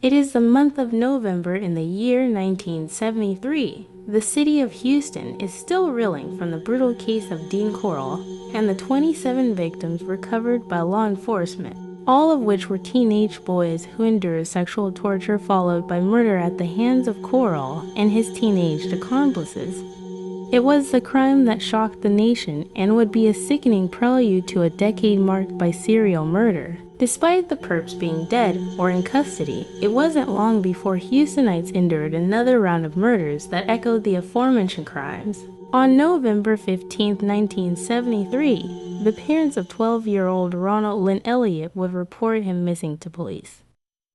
It is the month of November in the year 1973. The city of Houston is still reeling from the brutal case of Dean Corll and the 27 victims recovered by law enforcement, all of which were teenage boys who endured sexual torture followed by murder at the hands of Corll and his teenage accomplices. It was the crime that shocked the nation and would be a sickening prelude to a decade marked by serial murder. Despite the perps being dead or in custody, it wasn't long before Houstonites endured another round of murders that echoed the aforementioned crimes. On November 15, 1973, the parents of 12-year-old Ronald and Elliott would report him missing to police.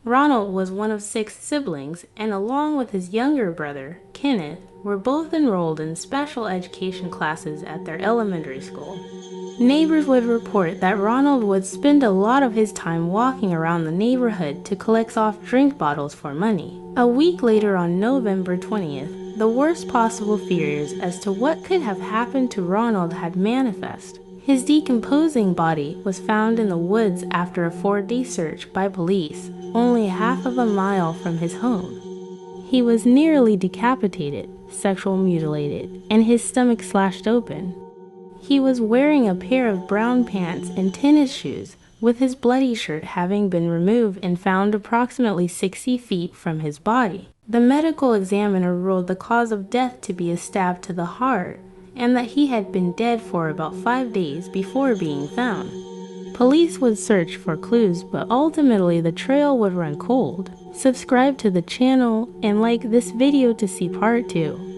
Ronald was one of 6 siblings and along with his younger brother, Kenneth, were both enrolled in special education classes at their elementary school. Neighbors would report that Ronald would spend a lot of his time walking around the neighborhood to collect soft drink bottles for money. A week later on November 20th, the worst possible fears as to what could have happened to Ronald had manifested. His decomposing body was found in the woods after a 4-day search by police, only half of a mile from his home. He was nearly decapitated, sexually mutilated, and his stomach slashed open. He was wearing a pair of brown pants and tennis shoes, with his bloody shirt having been removed and found approximately 60 feet from his body. The medical examiner ruled the cause of death to be a stab to the heart, and that he had been dead for about 5 days before being found. Police would search for clues, but ultimately the trail would run cold. Subscribe to the channel and like this video to see part 2.